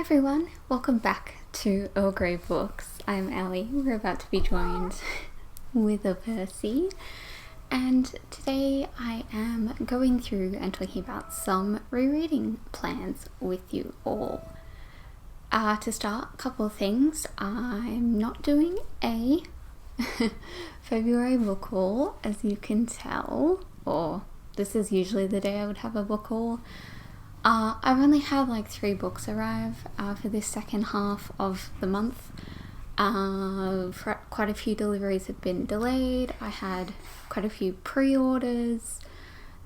everyone, welcome back to Earl Grey Books. I'm Ali. We're about to be joined with a Percy, and today I am going through and talking about some rereading plans with you all. To start, a couple of things. I'm not doing a February book haul, as you can tell, or this is usually the day I would have a book haul. I've only had like 3 books arrive for this second half of the month. Quite a few deliveries have been delayed. I had quite a few pre-orders,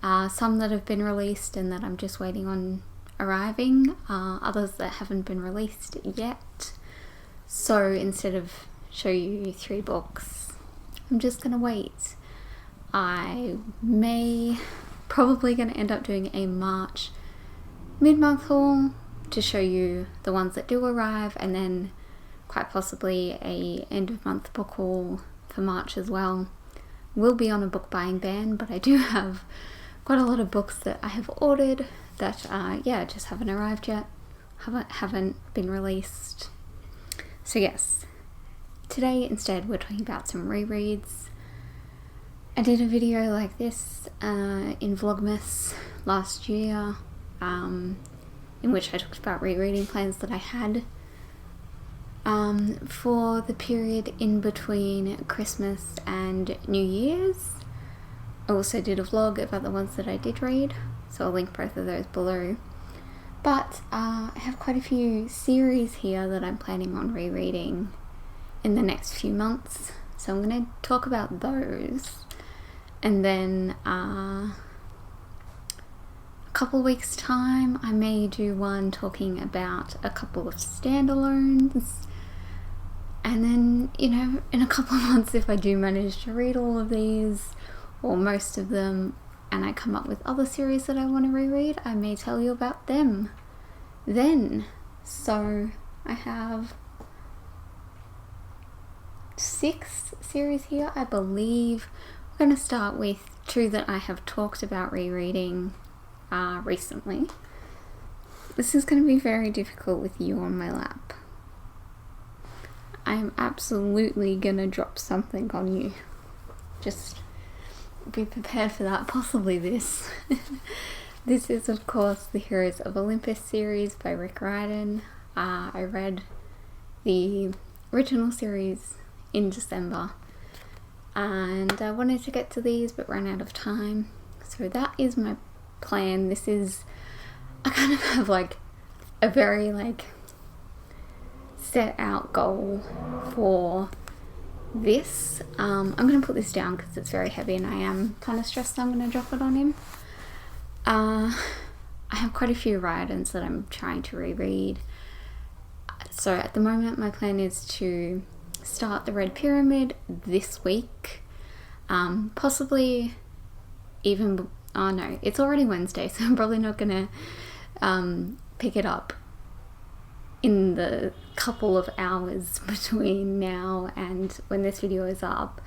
some that have been released and that I'm just waiting on arriving, others that haven't been released yet. So instead of show you 3 books, I'm just gonna wait. I probably gonna end up doing a March mid-month haul to show you the ones that do arrive, and then quite possibly a end of month book haul for March as well. Will be on a book buying ban, but I do have quite a lot of books that I have ordered that just haven't arrived yet, haven't been released. So yes, today instead we're talking about some rereads. I did a video like this in Vlogmas last year, in which I talked about rereading plans that I had for the period in between Christmas and New Year's. I also did a vlog about the ones that I did read, so I'll link both of those below. But I have quite a few series here that I'm planning on rereading in the next few months, so I'm going to talk about those. And then couple weeks time I may do one talking about a couple of standalones, and then in a couple of months, if I do manage to read all of these or most of them and I come up with other series that I want to reread, I may tell you about them then. So I have 6 series here, I believe. We're going to start with 2 that I have talked about rereading recently. This is going to be very difficult with you on my lap. I'm absolutely going to drop something on you. Just be prepared for that, possibly this. This is of course the Heroes of Olympus series by Rick Riordan. I read the original series in December and I wanted to get to these but ran out of time. So that is my plan. I kind of have like a very set out goal for this. I'm going to put this down because it's very heavy and I am kind of stressed I'm going to drop it on him. I have quite a few Riordans that I'm trying to reread. So at the moment my plan is to start the Red Pyramid this week, possibly even oh no, it's already Wednesday, so I'm probably not gonna pick it up in the couple of hours between now and when this video is up.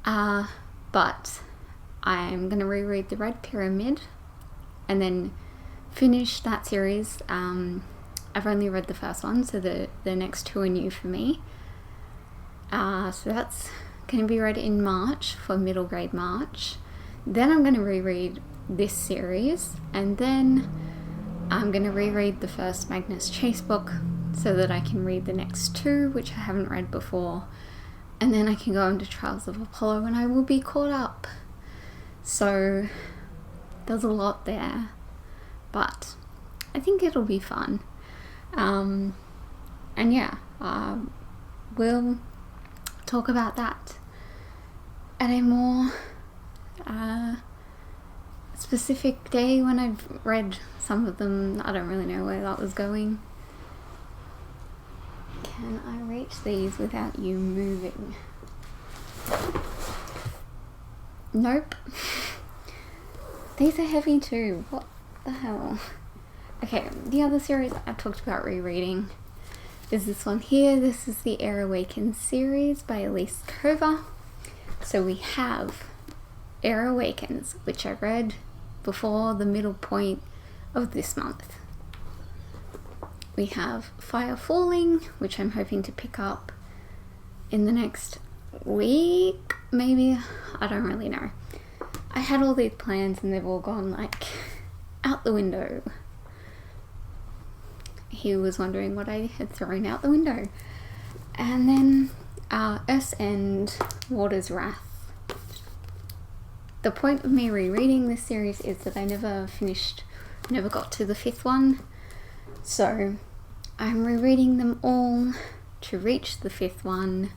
But I'm gonna reread the Red Pyramid and then finish that series. I've only read the first one, so the next 2 are new for me. So that's gonna be read in March, for middle grade March. Then I'm going to reread this series, and then I'm going to reread the first Magnus Chase book so that I can read the next 2, which I haven't read before, and then I can go into Trials of Apollo and I will be caught up. So there's a lot there, but I think it'll be fun. And yeah, we'll talk about that at a more specific day when I've read some of them. I don't really know where that was going. Can I reach these without you moving? Nope. These are heavy too. What the hell? Okay, the other series I've talked about rereading is this one here. This is the Air Awakens series by Elise Kova. So we have Air Awakens, which I read before the middle point of this month. we have Fire Falling, which I'm hoping to pick up in the next week, maybe. I don't really know. I had all these plans and they've all gone like out the window. He was wondering what I had thrown out the window. And then Earth's End, Water's Wrath. The point of me rereading this series is that I never got to the 5th one. So I'm rereading them all to reach the 5th one.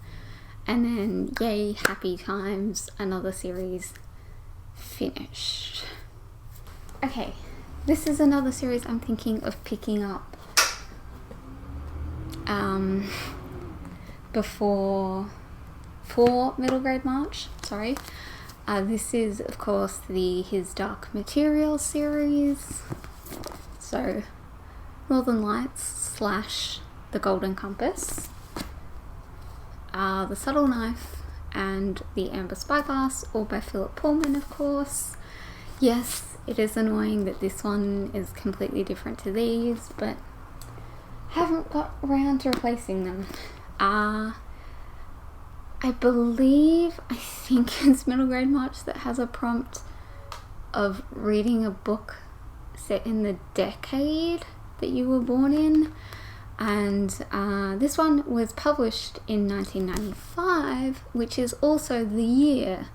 And then, yay, happy times, another series finished. Okay, this is another series I'm thinking of picking up for Middle Grade March, sorry. This is, of course, his Dark Materials series. So, Northern Lights / The Golden Compass. The Subtle Knife and The Amber Spyglass, all by Philip Pullman, of course. Yes, it is annoying that this one is completely different to these, but haven't got around to replacing them. I think it's Middle Grade March that has a prompt of reading a book set in the decade that you were born in. And this one was published in 1995, which is also the year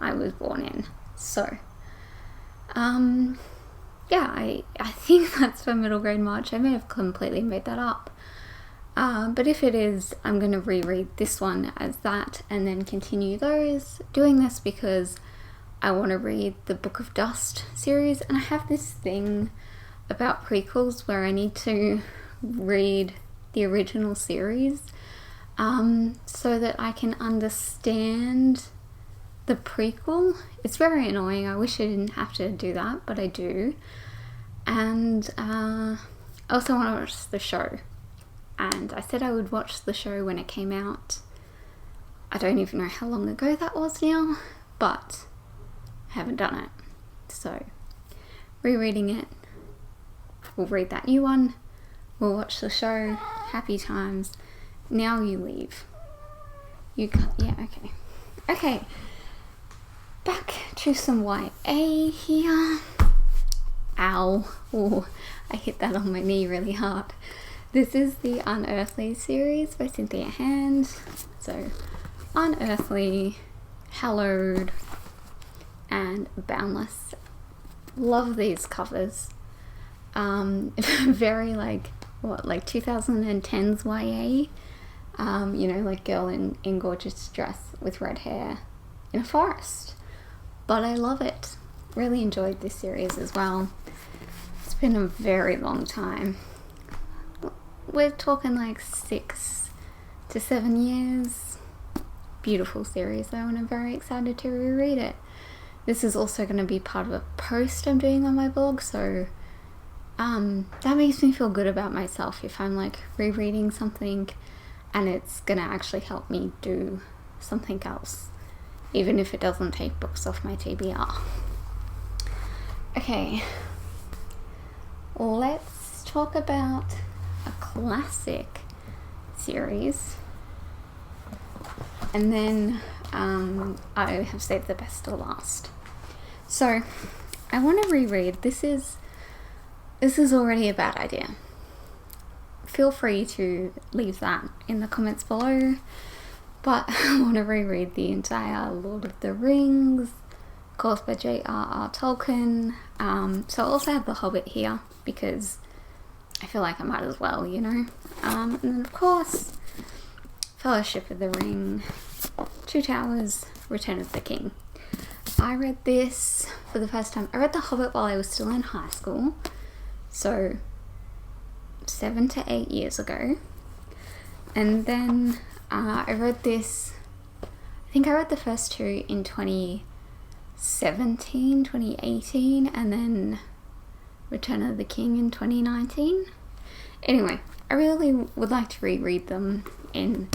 I was born in. So, yeah, I think that's for Middle Grade March. I may have completely made that up. But if it is, I'm going to reread this one as that and then continue those. Doing this because I want to read the Book of Dust series. And I have this thing about prequels where I need to read the original series so that I can understand the prequel. It's very annoying. I wish I didn't have to do that, but I do. And I also want to watch the show. And I said I would watch the show when it came out. I don't even know how long ago that was now, but I haven't done it. So, rereading it. We'll read that new one. We'll watch the show. Happy times. Now you leave. You can't. Yeah, okay. Okay. Back to some YA here. Ow. Oh, I hit that on my knee really hard. This is the Unearthly series by Cynthia Hand. So, Unearthly, Hallowed, and Boundless. Love these covers. Very like 2010s YA. Like girl in gorgeous dress with red hair in a forest. But I love it. Really enjoyed this series as well. It's been a very long time. We're talking like 6 to 7 years. Beautiful series though, and I'm very excited to reread it. This is also going to be part of a post I'm doing on my blog, so that makes me feel good about myself if I'm like rereading something and it's going to actually help me do something else, even if it doesn't take books off my TBR. Okay, let's talk about a classic series, and then I have saved the best till last. So I want to reread. This is already a bad idea. Feel free to leave that in the comments below, but I want to reread the entire Lord of the Rings, of course by J.R.R. Tolkien. So I also have The Hobbit here because I feel like I might as well, and then of course Fellowship of the Ring, Two Towers, Return of the King. I read this for the first time. I read The Hobbit while I was still in high school, so 7 to 8 years ago. And then I read this, I think I read the first two in 2017, 2018, and then Return of the King in 2019. Anyway, I really would like to reread them in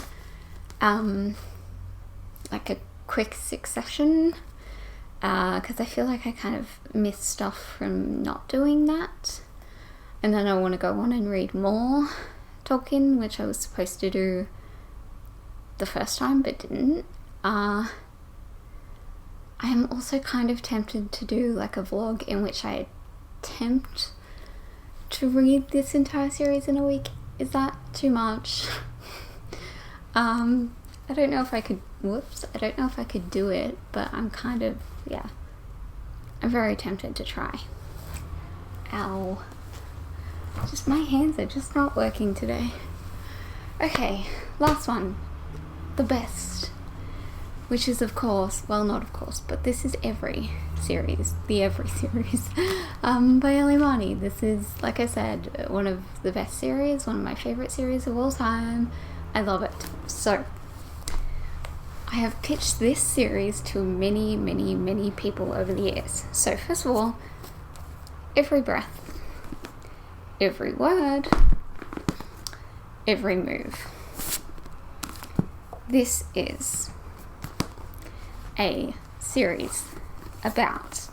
like a quick succession, because I feel like I kind of missed stuff from not doing that. And then I want to go on and read more Tolkien, which I was supposed to do the first time but didn't. I am also kind of tempted to do like a vlog in which I attempt to read this entire series in a week. Is that too much? I don't know if I could, I don't know if I could do it, but I'm kind of, yeah, I'm very tempted to try. Ow. Just my hands are just not working today. Okay, last one. The best. Which is of course, well not of course, but this is Every series. The Every series. By Ellie Marnie. This is, like I said, one of the best series, one of my favourite series of all time. I love it. So, I have pitched this series to many, many, many people over the years. So first of all, every breath, every word, every move. This is a series about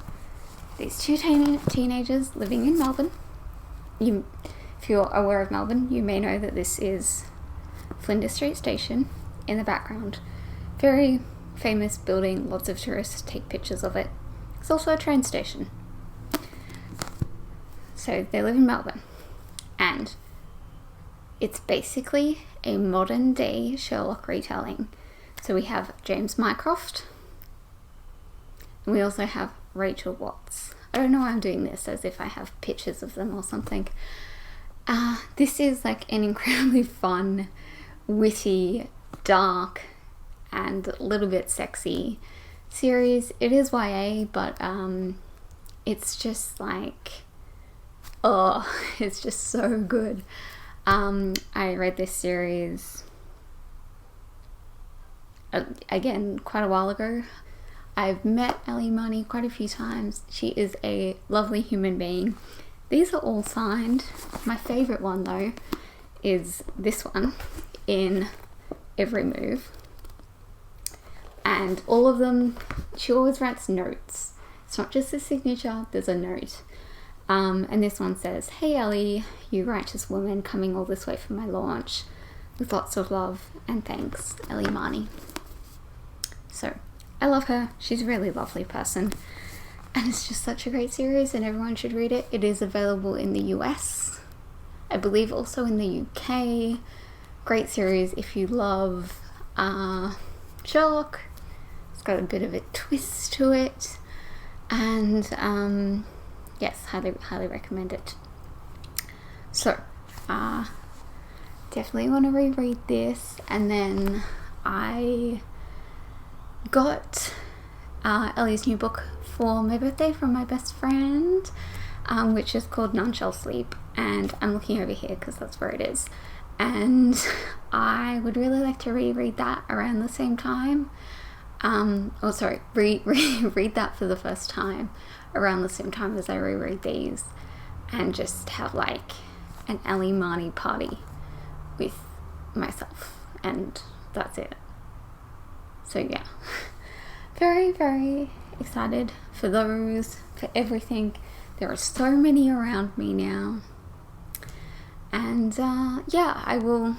these two teenagers living in Melbourne. If you're aware of Melbourne, you may know that this is Flinders Street Station in the background. Very famous building, lots of tourists take pictures of it. It's also a train station. So they live in Melbourne, and it's basically a modern day Sherlock retelling. So we have James Mycroft, and we also have Rachel Watts. I don't know why I'm doing this as if I have pictures of them or something. This is like an incredibly fun, witty, dark, and a little bit sexy series. It is YA, but it's just like, oh, it's just so good. I read this series again quite a while ago. I've met Ellie Marnie quite a few times. She is a lovely human being. These are all signed. My favourite one though is this one, In Every Move. And all of them, she always writes notes. It's not just a signature, there's a note. And this one says, "Hey Ellie, you righteous woman coming all this way for my launch. With lots of love and thanks, Ellie Marnie." So, I love her. She's a really lovely person. And it's just such a great series and everyone should read it. It is available in the US. I believe also in the UK. Great series if you love Sherlock. It's got a bit of a twist to it. And yes, highly recommend it. So, definitely want to reread this. And then I got Ellie's new book for my birthday from my best friend, which is called None Shall Sleep, and I'm looking over here because that's where it is, and I would really like to reread that around the same time. Read that for the first time around the same time as I reread these, and just have like an Ellie Marnie party with myself, and that's it. So yeah, very, very excited for those, for everything. There are so many around me now. And yeah, I will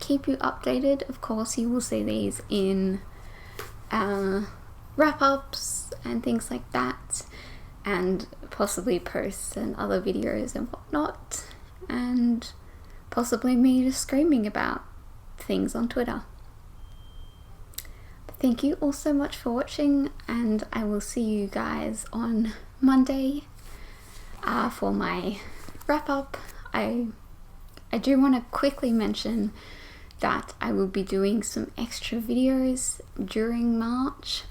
keep you updated. Of course, you will see these in wrap-ups and things like that, and possibly posts and other videos and whatnot, and possibly me just screaming about things on Twitter. Thank you all so much for watching, and I will see you guys on Monday for my wrap-up. I do want to quickly mention that I will be doing some extra videos during March.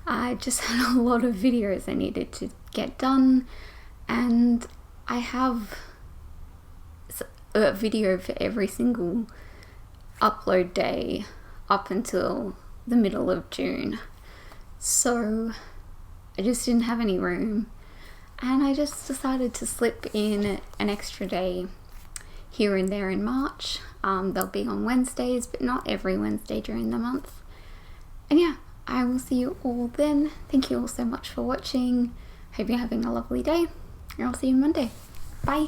I just had a lot of videos I needed to get done, and I have a video for every single upload day up until the middle of June. So I just didn't have any room, and I just decided to slip in an extra day here and there in March. They'll be on Wednesdays, but not every Wednesday during the month. And yeah, I will see you all then. Thank you all so much for watching. Hope you're having a lovely day, and I'll see you Monday. Bye.